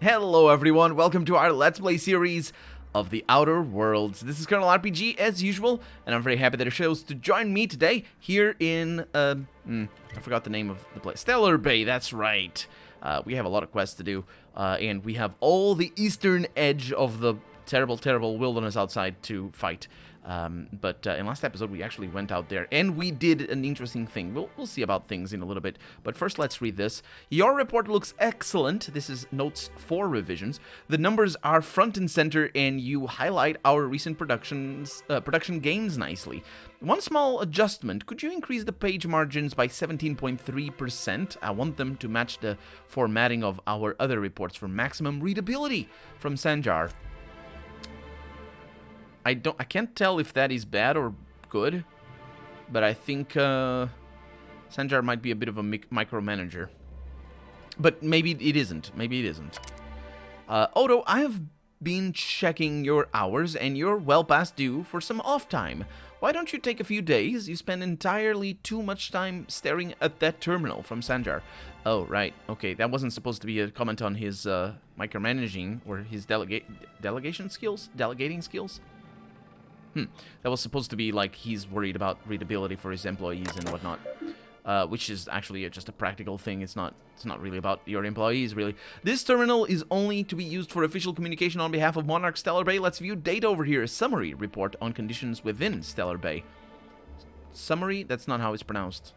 Hello everyone, welcome to our Let's Play series of The Outer Worlds. This is Colonel RPG as usual, and I'm very happy that you chose to join me today here in, I forgot the name of the place. Stellar Bay, that's right. We have a lot of quests to do, and we have all the eastern edge of the terrible wilderness outside to fight. But in last episode, we actually went out there, and we did an interesting thing. We'll see about things in a little bit, but first let's read this. Your report looks excellent. This is notes for revisions. The numbers are front and center, and you highlight our recent production gains nicely. One small adjustment. Could you increase the page margins by 17.3%? I want them to match the formatting of our other reports for maximum readability from Sanjar. I can't tell if that is bad or good, but I think Sanjar might be a bit of a micromanager. But maybe it isn't. Odo, I have been checking your hours, and you're well past due for some off time. Why don't you take a few days? You spend entirely too much time staring at that terminal from Sanjar. Oh, right. Okay, that wasn't supposed to be a comment on his micromanaging or his delegating skills? That was supposed to be like he's worried about readability for his employees and whatnot, which is actually just a practical thing. It's not really about your employees, really. This terminal is only to be used for official communication on behalf of Monarch Stellar Bay. Let's view data over here. A summary report on conditions within Stellar Bay. Summary? That's not how it's pronounced.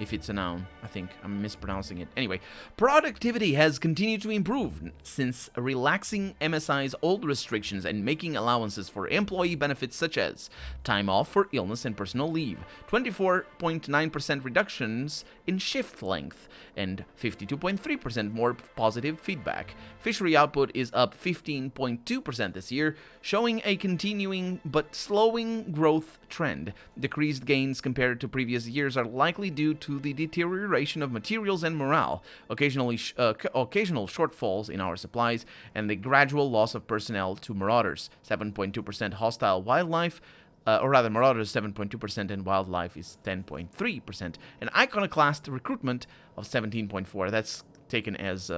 If it's a noun, I think I'm mispronouncing it. Anyway, productivity has continued to improve since relaxing MSI's old restrictions and making allowances for employee benefits such as time off for illness and personal leave, 24.9% reductions in shift length, and 52.3% more positive feedback. Fishery output is up 15.2% this year, showing a continuing but slowing growth trend. Decreased gains compared to previous years are likely due to the deterioration of materials and morale, occasional shortfalls in our supplies, and the gradual loss of personnel to marauders. 7.2% hostile wildlife, or rather marauders 7.2% and wildlife is 10.3%. An iconoclast recruitment of 17.4%. That's taken as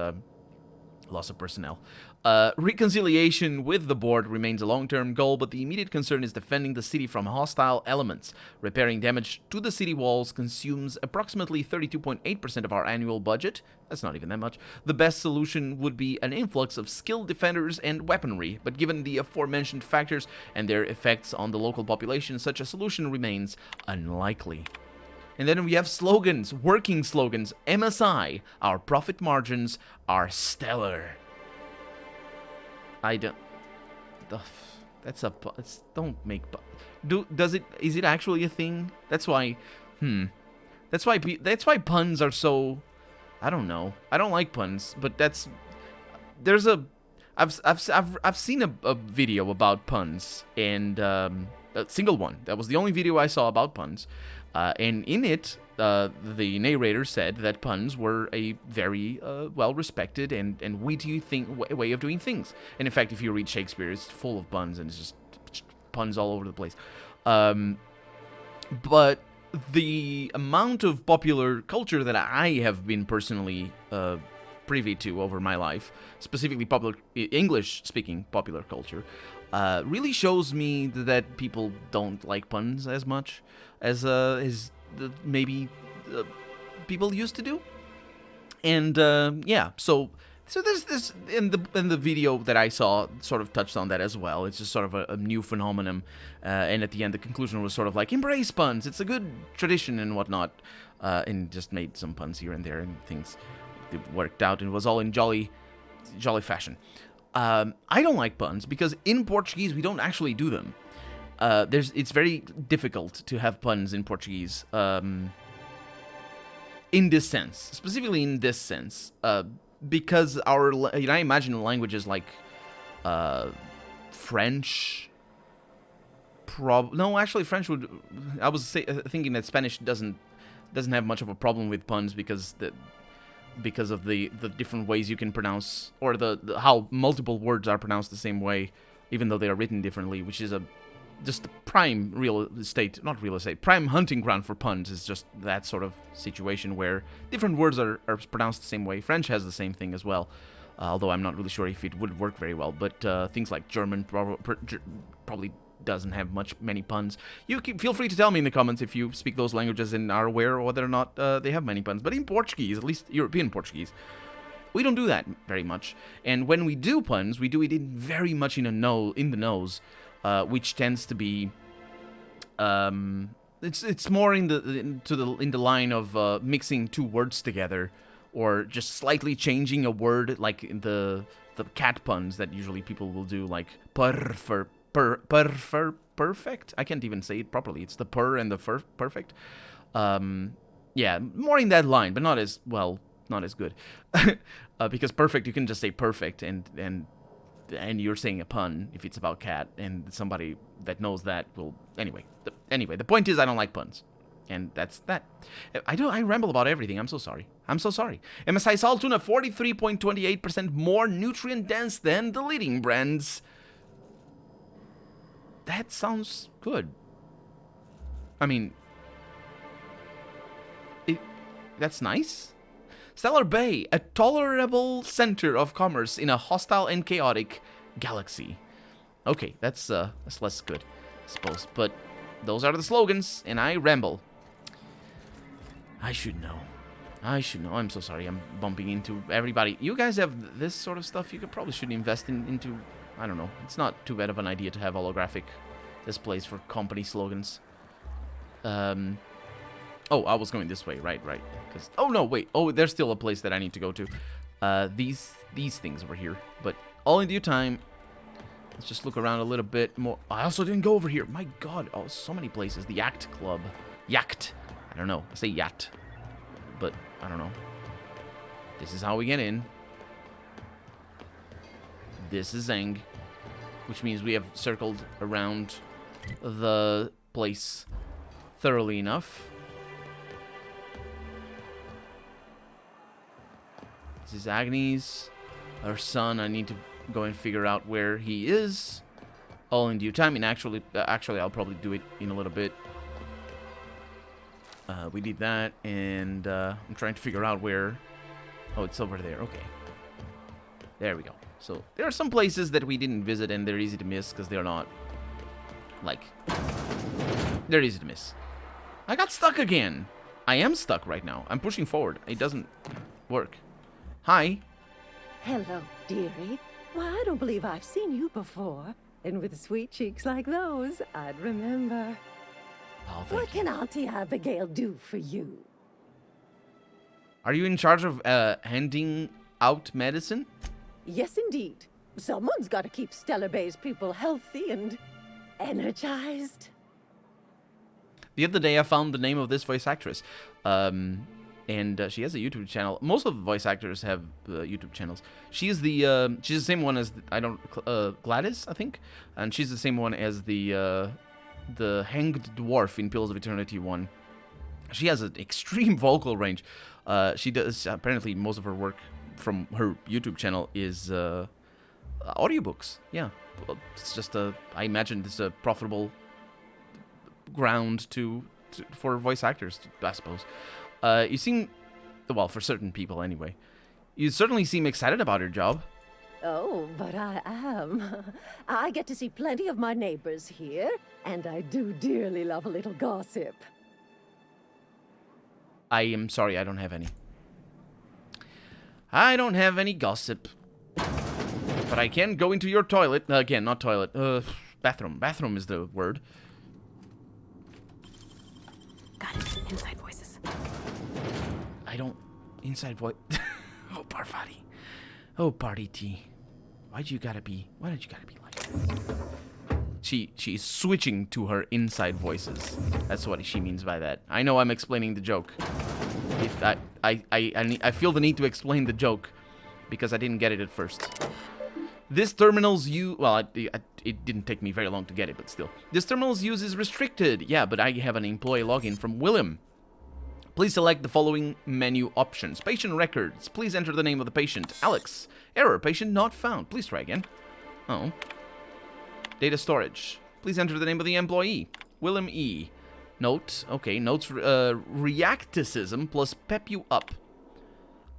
loss of personnel. Reconciliation with the board remains a long-term goal, but the immediate concern is defending the city from hostile elements. Repairing damage to the city walls consumes approximately 32.8% of our annual budget. That's not even that much. The best solution would be an influx of skilled defenders and weaponry, but given the aforementioned factors and their effects on the local population, such a solution remains unlikely. And then we have slogans, working slogans. MSI, our profit margins are stellar. Is it actually a thing? That's why puns are so, I don't know. I don't like puns, but I've seen a video about puns, and a single one. That was the only video I saw about puns. And in it, the narrator said that puns were a very well-respected and witty way of doing things. And in fact, if you read Shakespeare, it's full of puns, and it's just puns all over the place. But the amount of popular culture that I have been personally privy to over my life, specifically popular English-speaking popular culture, really shows me that people don't like puns as much as maybe people used to do. And yeah, so there's this in the video that I saw sort of touched on that as well. It's just sort of a new phenomenon, and at the end the conclusion was sort of like, embrace puns, it's a good tradition and whatnot, and just made some puns here and there, and things worked out, and it was all in jolly fashion. I don't like puns because in Portuguese we don't actually do them. It's very difficult to have puns in Portuguese, in this sense, specifically in this sense, because I imagine languages like French. French would. I was thinking that Spanish doesn't have much of a problem with puns because of the different ways you can pronounce, or how multiple words are pronounced the same way, even though they are written differently, which is just the prime prime hunting ground for puns. Is just that sort of situation where different words are pronounced the same way. French has the same thing as well. although I'm not really sure if it would work very well. But things like German probably doesn't have many puns. You can feel free to tell me in the comments if you speak those languages and are aware whether or not they have many puns. But in Portuguese, at least European Portuguese, we don't do that very much. And when we do puns, we do it very much in the nose, which tends to be it's more in the line of mixing two words together, or just slightly changing a word, like the cat puns that usually people will do, like perfect. I can't even say it properly. It's the purr and the perfect. Yeah, more in that line, but not as well, not as good. Because perfect, you can just say perfect, and you're saying a pun if it's about cat, and somebody that knows that will anyway. The point is, I don't like puns, and that's that. I ramble about everything. I'm so sorry. MSI Salt Tuna, 43.28% more nutrient dense than the leading brands. That sounds good. I mean, that's nice. Stellar Bay, a tolerable center of commerce in a hostile and chaotic galaxy. Okay, that's less good, I suppose. But those are the slogans, and I ramble. I should know. I'm so sorry. I'm bumping into everybody. You guys have this sort of stuff. You probably should invest into. I don't know. It's not too bad of an idea to have holographic displays for company slogans. Oh, I was going this way, right. Because oh no, wait. Oh, there's still a place that I need to go to. These things over here, but all in due time. Let's just look around a little bit more. I also didn't go over here. My God, oh, so many places. The Yacht Club, Yacht. I don't know. I say yacht, but I don't know. This is how we get in. This is Zeng, which means we have circled around the place thoroughly enough. This is Agnes, our son. I need to go and figure out where he is. All in due time. And actually, I'll probably do it in a little bit. We did that, and I'm trying to figure out where. Oh, it's over there. Okay. There we go. So there are some places that we didn't visit, and they're easy to miss because they're not, like, they're easy to miss. I got stuck again. I am stuck right now. I'm pushing forward. It doesn't work. Hi. Hello, dearie. Why, I don't believe I've seen you before. And with sweet cheeks like those, I'd remember. Oh, What can Auntie Abigail do for you? Are you in charge of handing out medicine? Yes, indeed. Someone's got to keep Stellar Bay's people healthy and energized. The other day, I found the name of this voice actress, and she has a YouTube channel. Most of the voice actors have YouTube channels. She's the same one as Gladys, I think, and she's the same one as the Hanged Dwarf in Pillars of Eternity 1. She has an extreme vocal range. She does, apparently, most of her work from her YouTube channel is audiobooks. Yeah, it's just I imagine this is a profitable ground for voice actors, I suppose. You seem, well, for certain people anyway. You certainly seem excited about your job. Oh, but I am. I get to see plenty of my neighbors here, and I do dearly love a little gossip. I am sorry, I don't have any. I don't have any gossip. But I can go into your toilet. Again, not toilet. Bathroom. Bathroom is the word. Got it. Inside voices. I don't... Inside voice... Oh, Parvati. Oh, Party T. Why did you gotta be like this? She's switching to her inside voices. That's what she means by that. I know I'm explaining the joke. I feel the need to explain the joke because I didn't get it at first. This terminal's use... Well, it didn't take me very long to get it, but still. This terminal's use is restricted. Yeah, but I have an employee login from William. Please select the following menu options. Patient records. Please enter the name of the patient. Alex. Error. Patient not found. Please try again. Oh. Data storage. Please enter the name of the employee. Willem E. Note. Okay, notes. Reacticism plus pep you up.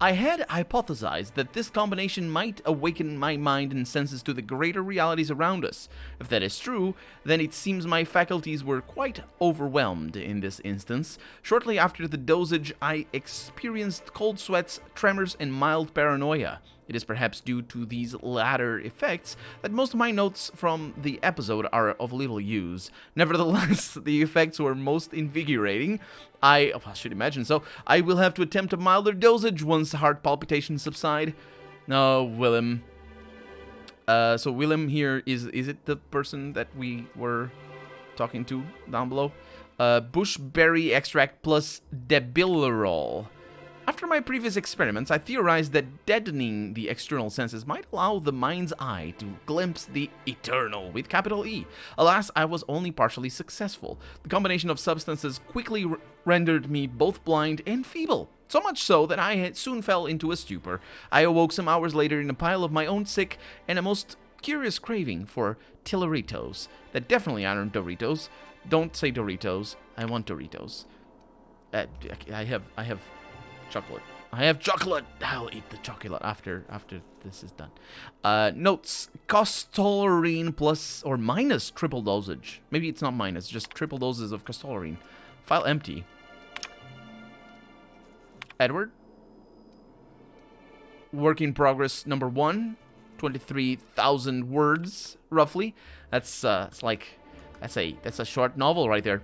I had hypothesized that this combination might awaken my mind and senses to the greater realities around us. If that is true, then it seems my faculties were quite overwhelmed in this instance. Shortly after the dosage, I experienced cold sweats, tremors, and mild paranoia. It is perhaps due to these latter effects that most of my notes from the episode are of little use. Nevertheless, the effects were most invigorating. I should imagine so. I will have to attempt a milder dosage once heart palpitations subside. No, Willem. So Willem here, is it the person that we were talking to down below? Bushberry extract plus debilirol. After my previous experiments, I theorized that deadening the external senses might allow the mind's eye to glimpse the eternal with capital E. Alas, I was only partially successful. The combination of substances quickly rendered me both blind and feeble. So much so that I soon fell into a stupor. I awoke some hours later in a pile of my own sick and a most curious craving for Tilleritos. That definitely aren't Doritos. Don't say Doritos. I want Doritos. I have chocolate. I have chocolate. I'll eat the chocolate after this is done. Notes: Costolorine plus or minus triple dosage. Maybe it's not minus, just triple doses of Costolorine. File empty. Edward. Work in progress number 1. 23,000 words roughly. That's that's a short novel right there.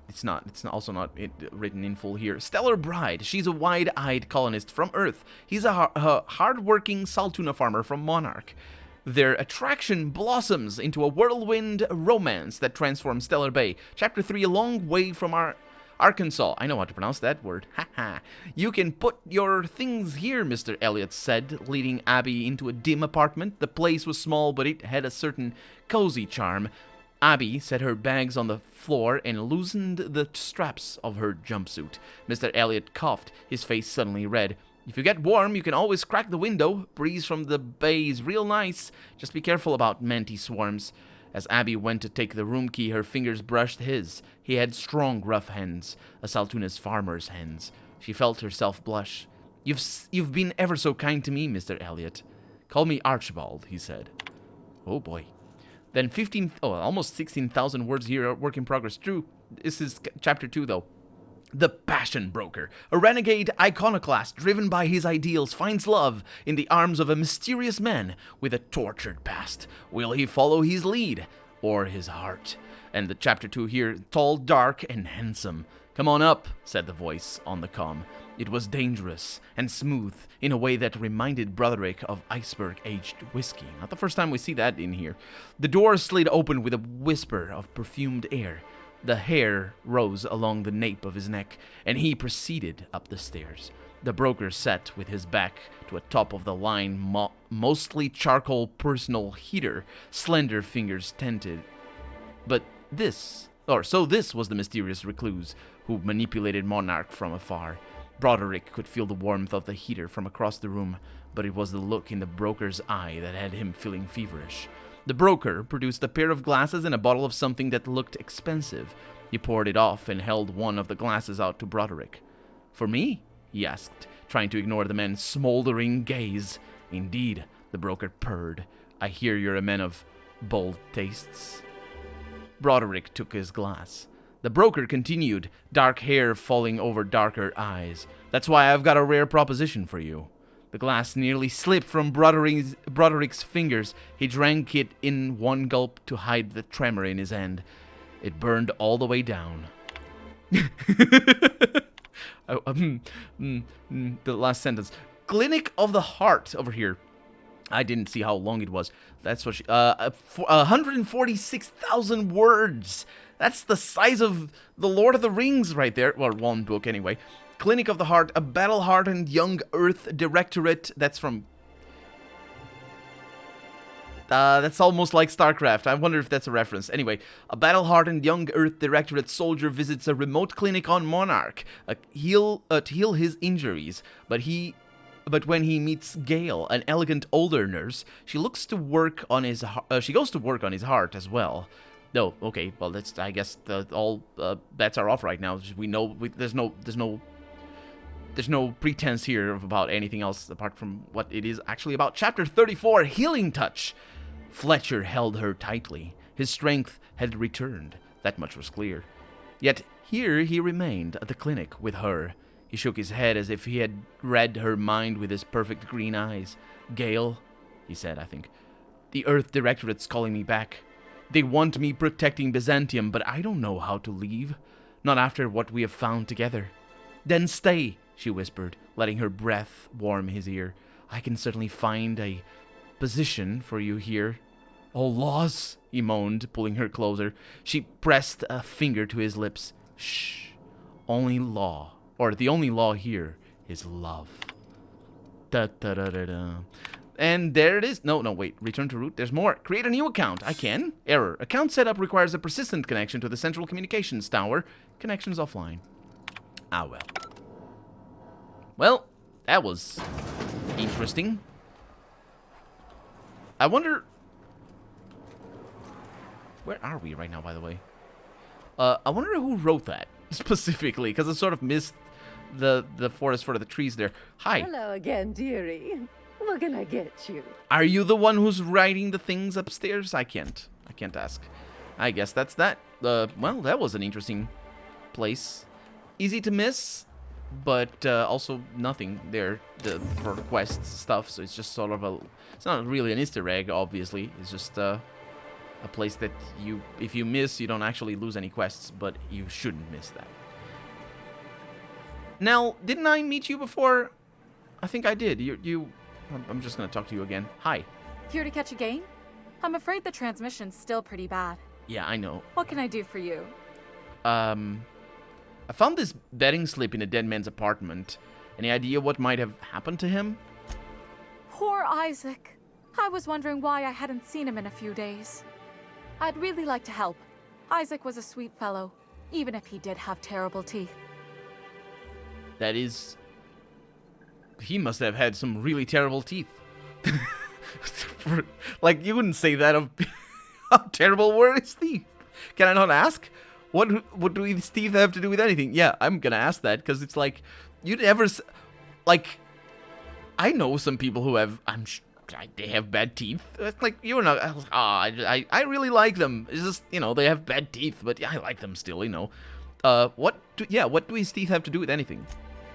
It's also not written in full here. Stellar Bride. She's a wide-eyed colonist from Earth. He's a hard-working Saltuna farmer from Monarch. Their attraction blossoms into a whirlwind romance that transforms Stellar Bay. Chapter 3, a long way from Arkansas. I know how to pronounce that word. Haha. You can put your things here, Mr. Elliot said, leading Abby into a dim apartment. The place was small, but it had a certain cozy charm. Abby set her bags on the floor and loosened the straps of her jumpsuit. Mr. Elliot coughed, his face suddenly red. If you get warm, you can always crack the window. Breeze from the bay is real nice. Just be careful about mantis swarms. As Abby went to take the room key, her fingers brushed his. He had strong, rough hands, a Saltuna's farmer's hands. She felt herself blush. You've been ever so kind to me, Mr. Elliot. Call me Archibald, he said. Oh boy. Then almost 16,000 words here, work in progress. True, this is chapter 2, though. The Passion Broker. A renegade iconoclast driven by his ideals finds love in the arms of a mysterious man with a tortured past. Will he follow his lead or his heart? And the chapter 2 here, tall, dark, and handsome. Come on up, said the voice on the comm. It was dangerous and smooth in a way that reminded Broderick of iceberg-aged whiskey. Not the first time we see that in here. The door slid open with a whisper of perfumed air. The hair rose along the nape of his neck, and he proceeded up the stairs. The broker sat with his back to a top-of-the-line, mostly charcoal personal heater, slender fingers tented. So this was the mysterious recluse who manipulated Monarch from afar. Broderick could feel the warmth of the heater from across the room, but it was the look in the broker's eye that had him feeling feverish. The broker produced a pair of glasses and a bottle of something that looked expensive. He poured it off and held one of the glasses out to Broderick. For me? He asked, trying to ignore the man's smoldering gaze. Indeed, the broker purred. I hear you're a man of bold tastes. Broderick took his glass. The broker continued, dark hair falling over darker eyes. That's why I've got a rare proposition for you. The glass nearly slipped from Broderick's fingers. He drank it in one gulp to hide the tremor in his hand. It burned all the way down. The last sentence. Clinic of the Heart over here. I didn't see how long it was. That's what 146,000 words. That's the size of the Lord of the Rings right there. Well, one book anyway. Clinic of the Heart, a battle-hardened young Earth directorate. That's from... that's almost like StarCraft. I wonder if that's a reference. Anyway, a battle-hardened young Earth directorate soldier visits a remote clinic on Monarch to heal his injuries. But when he meets Gail, an elegant older nurse, she goes to work on his heart as well. No, okay, well I guess all bets are off right now. We know there's no there's no pretense here of about anything else apart from what it is actually about. Chapter 34, Healing Touch. Fletcher held her tightly. His strength had returned. That much was clear. Yet here he remained at the clinic with her. He shook his head as if he had read her mind with his perfect green eyes. Gale, he said, I think. The Earth Directorate's calling me back. They want me protecting Byzantium, but I don't know how to leave. Not after what we have found together. Then stay, she whispered, letting her breath warm his ear. I can certainly find a position for you here. Oh, laws, he moaned, pulling her closer. She pressed a finger to his lips. Shh. Only law, or the only law here, is love. Da-da-da-da-da. And there it is. No, wait. Return to root. There's more. Create a new account. I can. Error. Account setup requires a persistent connection to the central communications tower. Connections offline. Ah, well. Well, that was interesting. I wonder... Where are we right now, by the way? I wonder who wrote that, specifically, because I sort of missed the forest for the trees there. Hi. Hello again, dearie. What can I get you? Are you the one who's writing the things upstairs? I can't ask. I guess that's that. Well, that was an interesting place. Easy to miss, but also nothing there for quests stuff, so it's just sort of a... It's not really an Easter egg, obviously. It's just a place that if you miss, you don't actually lose any quests, but you shouldn't miss that. Now, didn't I meet you before? I think I did. I'm just gonna talk to you again. Hi. Here to catch a game? I'm afraid the transmission's still pretty bad. Yeah, I know. What can I do for you? I found this betting slip in a dead man's apartment. Any idea what might have happened to him? Poor Isaac. I was wondering why I hadn't seen him in a few days. I'd really like to help. Isaac was a sweet fellow, even if he did have terrible teeth. That is... He must have had some really terrible teeth. Like, you wouldn't say that of how terrible were his teeth. Can I not ask? What do his teeth have to do with anything? Yeah, I'm gonna ask that, because it's like, you'd ever... Like, I know some people who have... they have bad teeth. It's like, you're not... I really like them. It's just, they have bad teeth, but yeah, I like them still, What do his teeth have to do with anything?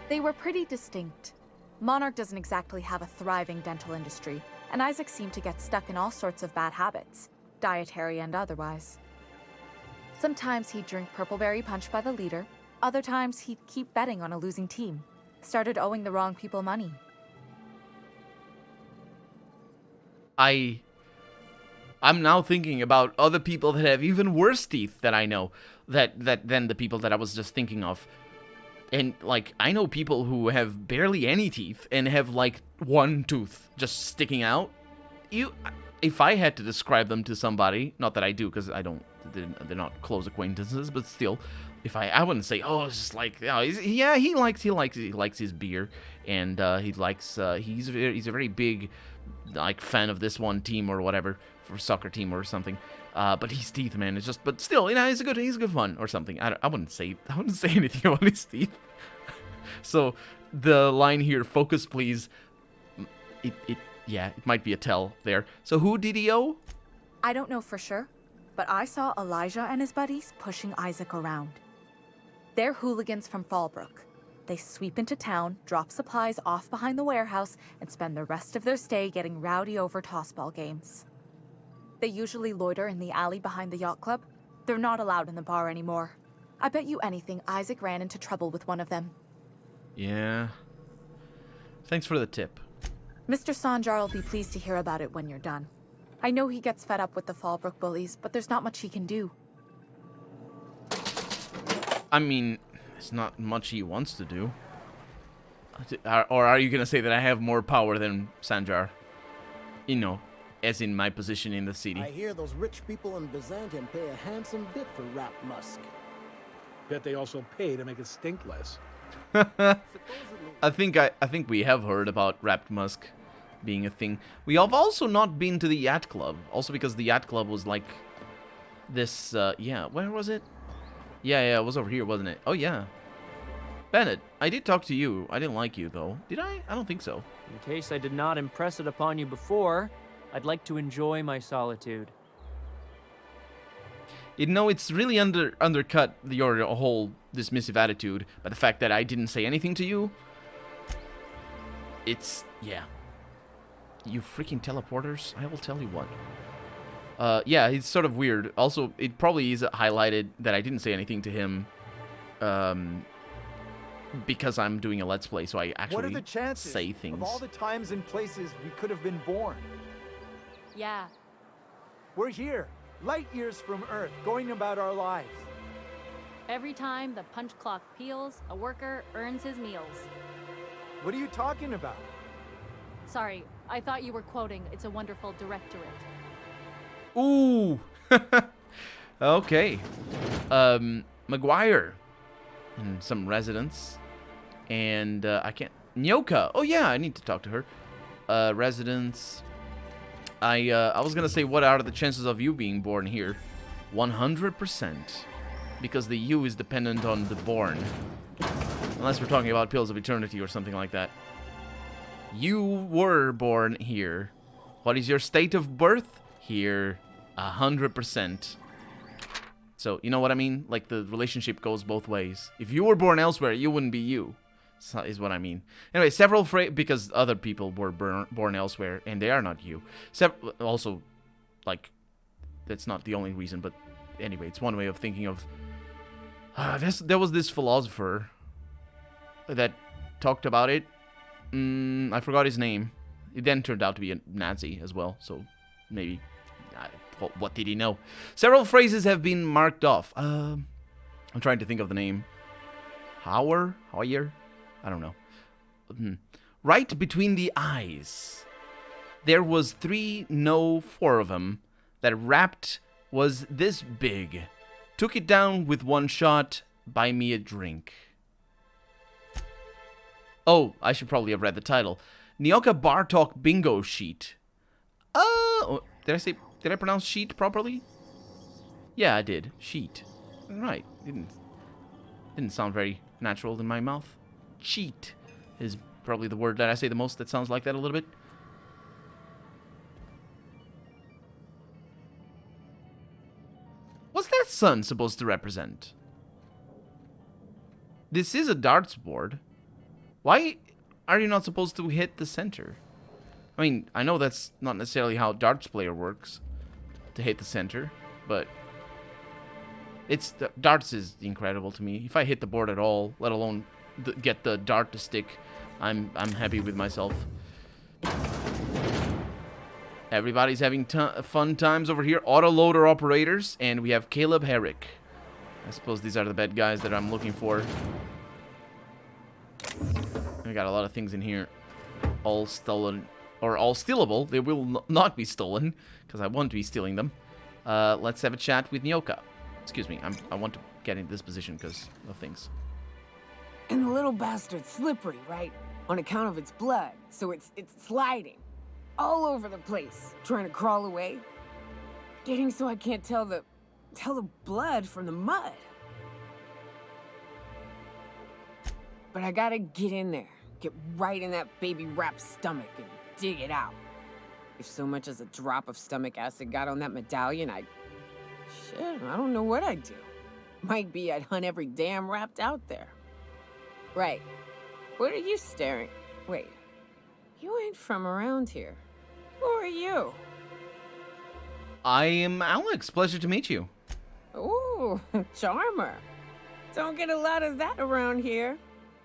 They were pretty distinct. Monarch doesn't exactly have a thriving dental industry, and Isaac seemed to get stuck in all sorts of bad habits, dietary and otherwise. Sometimes he'd drink purpleberry punch by the liter, other times he'd keep betting on a losing team. Started owing the wrong people money. I'm now thinking about other people that have even worse teeth that I know than the people that I was just thinking of. And, like, I know people who have barely any teeth and have, like, one tooth just sticking out. If I had to describe them to somebody, not that I do, because they're not close acquaintances, but still, I wouldn't say, oh, it's just like, he likes his beer, and he's a very big, like, fan of this one team or whatever, for soccer team or something. But his teeth, man, it's just, but still, he's a good fun or something. I wouldn't say anything about his teeth. So the line here, focus please, it might be a tell there. So who did he owe? I don't know for sure, but I saw Elijah and his buddies pushing Isaac around. They're hooligans from Fallbrook. They sweep into town, drop supplies off behind the warehouse, and spend the rest of their stay getting rowdy over tossball games. They usually loiter in the alley behind the yacht club. They're not allowed in the bar anymore. I bet you anything Isaac ran into trouble with one of them. Yeah. Thanks for the tip. Mr. Sanjar will be pleased to hear about it when you're done. I know he gets fed up with the Fallbrook bullies, but there's not much he can do. I mean, there's not much he wants to do. Or are you going to say that I have more power than Sanjar? As in my position in the city. I hear those rich people in Byzantium pay a handsome bit for wrapped musk. Bet they also pay to make it stink less. I think we have heard about wrapped musk being a thing. We have also not been to the yacht club. Also because the yacht club was like this, where was it? Yeah, it was over here, wasn't it? Oh, yeah. Bennett, I did talk to you. I didn't like you, though. Did I? I don't think so. In case I did not impress it upon you before, I'd like to enjoy my solitude. You know, it's really undercut your whole dismissive attitude by the fact that I didn't say anything to you. It's... yeah. You freaking teleporters. I will tell you what. Yeah, it's sort of weird. Also, it probably is highlighted that I didn't say anything to him. Because I'm doing a Let's Play, so I actually What are the chances say things. of all the times and places we could have been born? Yeah. We're here, light years from Earth, going about our lives. Every time the punch clock peals, a worker earns his meals. What are you talking about? Sorry, I thought you were quoting It's a Wonderful Directorate. Ooh! Okay. McGuire. And some residents. And I can't... Nyoka! Oh yeah, I need to talk to her. Residents. I was gonna say, what are the chances of you being born here? 100%. Because the U is dependent on the born. Unless we're talking about Pills of Eternity or something like that. You were born here. What is your state of birth? Here. 100%. So, you know what I mean? Like, the relationship goes both ways. If you were born elsewhere, you wouldn't be you. Is what I mean. Anyway, several because other people were born elsewhere, and they are not you. Also, like, that's not the only reason, but anyway, it's one way of thinking of... there was this philosopher that talked about it. I forgot his name. It then turned out to be a Nazi as well, so maybe... what did he know? Several phrases have been marked off. I'm trying to think of the name. Hoyer? I don't know. Right between the eyes. There was 4 of them. That wrapped was this big. Took it down with one shot. Buy me a drink. Oh, I should probably have read the title. Nyoka Bar Talk Bingo Sheet. Did I pronounce sheet properly? Yeah, I did. Sheet. Right. Didn't sound very natural in my mouth. Cheat is probably the word that I say the most that sounds like that a little bit. What's that sun supposed to represent? This is a darts board. Why are you not supposed to hit the center? I mean, I know that's not necessarily how darts player works, to hit the center, but darts is incredible to me. If I hit the board at all, let alone get the dart to stick, I'm happy with myself. Everybody's having fun times over here. Autoloader operators, and we have Caleb Herrick. I suppose these are the bad guys that I'm looking for. We got a lot of things in here, all stolen. Or all stealable. They will not be stolen, because I won't be stealing them. Let's have a chat with Nyoka. Excuse me, I want to get in this position because of things. And the little bastard's slippery, right? On account of its blood, so it's sliding. All over the place, trying to crawl away. Getting so I can't tell the blood from the mud. But I gotta get in there. Get right in that baby rap's stomach and dig it out. If so much as a drop of stomach acid got on that medallion, shit, I don't know what I'd do. Might be I'd hunt every damn wrapped out there. Right. What are you staring? Wait. You ain't from around here. Who are you? I am Alex. Pleasure to meet you. Ooh, charmer. Don't get a lot of that around here.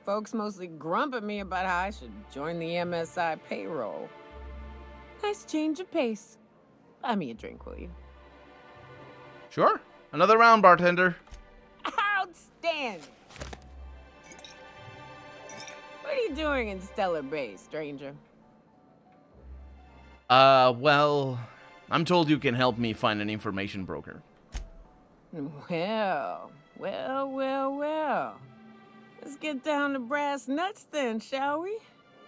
Folks mostly grump at me about how I should join the MSI payroll. Nice change of pace. Buy me a drink, will you? Sure. Another round, bartender. Outstanding! What are you doing in Stellar Bay, stranger? Well, I'm told you can help me find an information broker. Well. Let's get down to brass nuts then, shall we?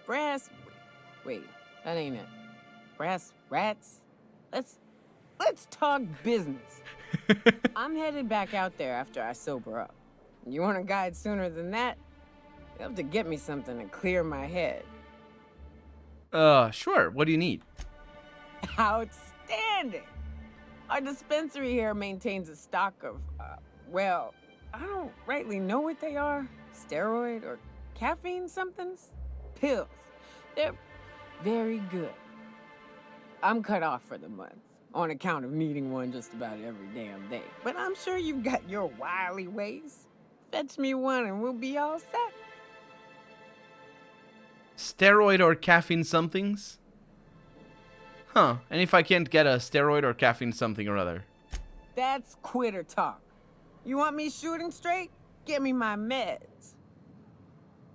Wait, that ain't it. Brass rats? Let's talk business. I'm headed back out there after I sober up. You want a guide sooner than that? You'll have to get me something to clear my head. Sure. What do you need? Outstanding! Our dispensary here maintains a stock of, well, I don't rightly know what they are. Steroid or caffeine somethings? Pills. They're very good. I'm cut off for the month on account of needing one just about every damn day. But I'm sure you've got your wily ways. Fetch me one and we'll be all set. Steroid or caffeine somethings? Huh. And if I can't get a steroid or caffeine something or other? That's quitter talk. You want me shooting straight? Give me my meds.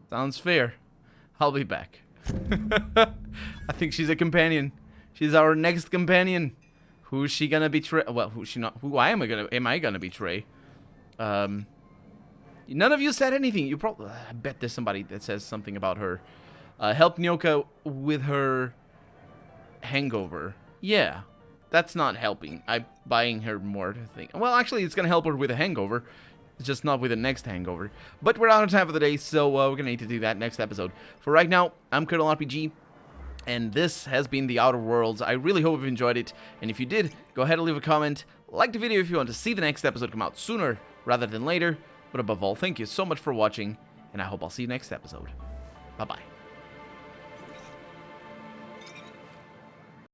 Sounds fair. I'll be back. I think she's a companion. She's our next companion. Who's she gonna betray? Well, who's she not? Who am I gonna betray? None of you said anything. You probably. I bet there's somebody that says something about her. Help Nyoka with her hangover. Yeah, that's not helping. I'm buying her more thing. Well, actually, it's gonna help her with a hangover. It's just not with the next hangover. But we're out of time for the day, so we're gonna need to do that next episode. For right now, I'm Colonel RPG, and this has been The Outer Worlds. I really hope you've enjoyed it, and if you did, go ahead and leave a comment. Like the video if you want to see the next episode come out sooner rather than later. But above all, thank you so much for watching, and I hope I'll see you next episode. Bye-bye.